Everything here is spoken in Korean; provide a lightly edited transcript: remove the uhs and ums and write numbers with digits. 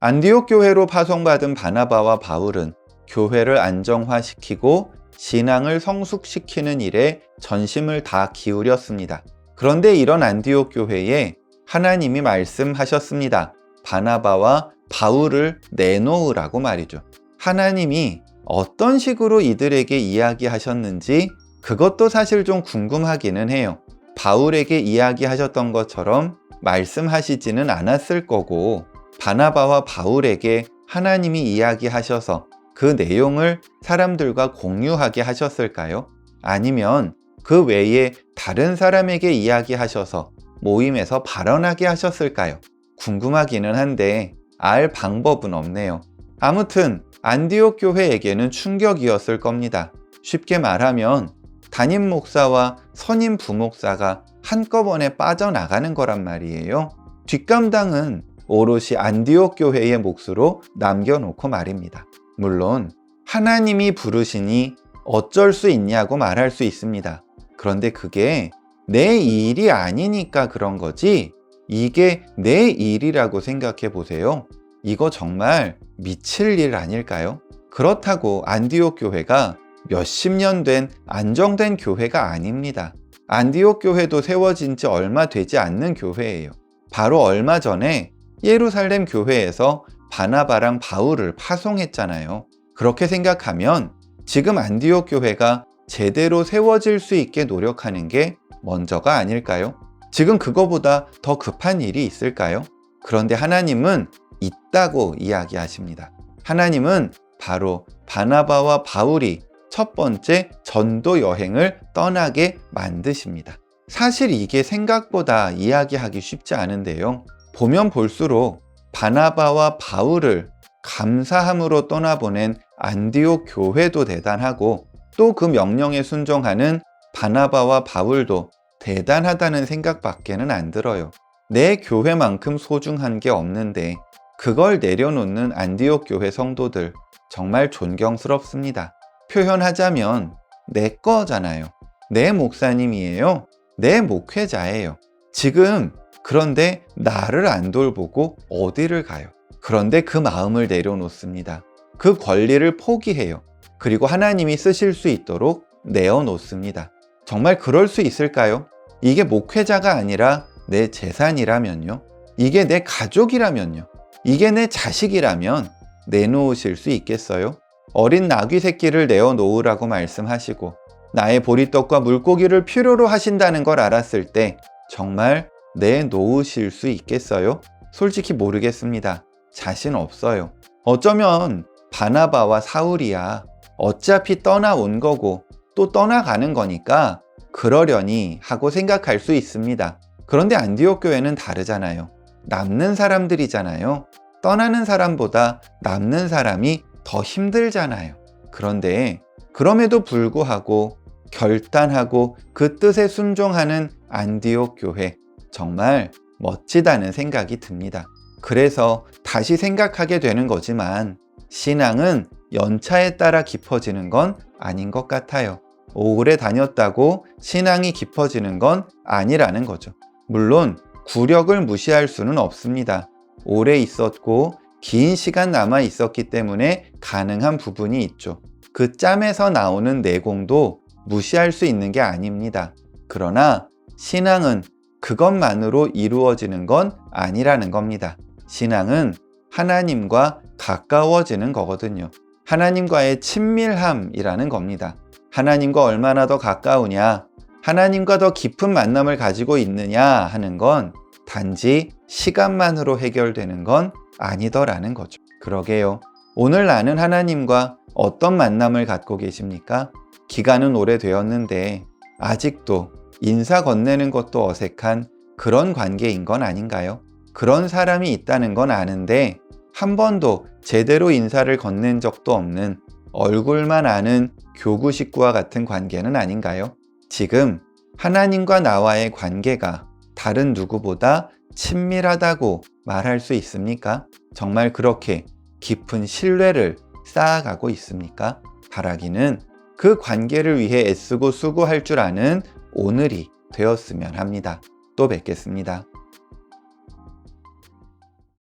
안디옥 교회로 파송받은 바나바와 바울은 교회를 안정화시키고 신앙을 성숙시키는 일에 전심을 다 기울였습니다. 그런데 이런 안디옥 교회에 하나님이 말씀하셨습니다. 바나바와 바울을 내놓으라고 말이죠. 하나님이 어떤 식으로 이들에게 이야기하셨는지 그것도 사실 좀 궁금하기는 해요. 바울에게 이야기하셨던 것처럼 말씀하시지는 않았을 거고, 바나바와 바울에게 하나님이 이야기하셔서 그 내용을 사람들과 공유하게 하셨을까요? 아니면 그 외에 다른 사람에게 이야기하셔서 모임에서 발언하게 하셨을까요? 궁금하기는 한데 알 방법은 없네요. 아무튼 안디옥 교회에게는 충격이었을 겁니다. 쉽게 말하면 담임 목사와 선임 부목사가 한꺼번에 빠져나가는 거란 말이에요. 뒷감당은 오롯이 안디옥 교회의 몫으로 남겨놓고 말입니다. 물론 하나님이 부르시니 어쩔 수 있냐고 말할 수 있습니다. 그런데 그게 내 일이 아니니까 그런 거지, 이게 내 일이라고 생각해 보세요. 이거 정말 미칠 일 아닐까요? 그렇다고 안디옥 교회가 몇십 년 된 안정된 교회가 아닙니다. 안디옥 교회도 세워진 지 얼마 되지 않는 교회예요. 바로 얼마 전에 예루살렘 교회에서 바나바랑 바울을 파송했잖아요. 그렇게 생각하면 지금 안디옥 교회가 제대로 세워질 수 있게 노력하는 게 먼저가 아닐까요? 지금 그거보다 더 급한 일이 있을까요? 그런데 하나님은 있다고 이야기하십니다. 하나님은 바로 바나바와 바울이 첫 번째 전도 여행을 떠나게 만드십니다. 사실 이게 생각보다 이야기하기 쉽지 않은데요. 보면 볼수록 바나바와 바울을 감사함으로 떠나보낸 안디옥 교회도 대단하고, 또 그 명령에 순종하는 바나바와 바울도 대단하다는 생각밖에는 안 들어요. 내 교회만큼 소중한 게 없는데 그걸 내려놓는 안디옥 교회 성도들, 정말 존경스럽습니다. 표현하자면 내 거잖아요. 내 목사님이에요. 내 목회자예요. 지금 그런데 나를 안 돌보고 어디를 가요? 그런데 그 마음을 내려놓습니다. 그 권리를 포기해요. 그리고 하나님이 쓰실 수 있도록 내어놓습니다. 정말 그럴 수 있을까요? 이게 목회자가 아니라 내 재산이라면요? 이게 내 가족이라면요? 이게 내 자식이라면 내놓으실 수 있겠어요? 어린 나귀 새끼를 내어놓으라고 말씀하시고 나의 보리떡과 물고기를 필요로 하신다는 걸 알았을 때 정말 내놓으실 수 있겠어요? 솔직히 모르겠습니다. 자신 없어요. 어쩌면 바나바와 사울이야 어차피 떠나온 거고 또 떠나가는 거니까 그러려니 하고 생각할 수 있습니다. 그런데 안디옥 교회는 다르잖아요. 남는 사람들이잖아요. 떠나는 사람보다 남는 사람이 더 힘들잖아요. 그런데 그럼에도 불구하고 결단하고 그 뜻에 순종하는 안디옥 교회, 정말 멋지다는 생각이 듭니다. 그래서 다시 생각하게 되는 거지만 신앙은 연차에 따라 깊어지는 건 아닌 것 같아요. 오래 다녔다고 신앙이 깊어지는 건 아니라는 거죠. 물론 구력을 무시할 수는 없습니다. 오래 있었고 긴 시간 남아 있었기 때문에 가능한 부분이 있죠. 그 짬에서 나오는 내공도 무시할 수 있는 게 아닙니다. 그러나 신앙은 그것만으로 이루어지는 건 아니라는 겁니다. 신앙은 하나님과 가까워지는 거거든요. 하나님과의 친밀함이라는 겁니다. 하나님과 얼마나 더 가까우냐, 하나님과 더 깊은 만남을 가지고 있느냐 하는 건 단지 시간만으로 해결되는 건 아니더라는 거죠. 그러게요. 오늘 나는 하나님과 어떤 만남을 갖고 계십니까? 기간은 오래되었는데 아직도 인사 건네는 것도 어색한 그런 관계인 건 아닌가요? 그런 사람이 있다는 건 아는데 한 번도 제대로 인사를 건넨 적도 없는 얼굴만 아는 교구 식구와 같은 관계는 아닌가요? 지금 하나님과 나와의 관계가 다른 누구보다 친밀하다고 말할 수 있습니까? 정말 그렇게 깊은 신뢰를 쌓아가고 있습니까? 바라기는 그 관계를 위해 애쓰고 수고할 줄 아는 오늘이 되었으면 합니다. 또 뵙겠습니다.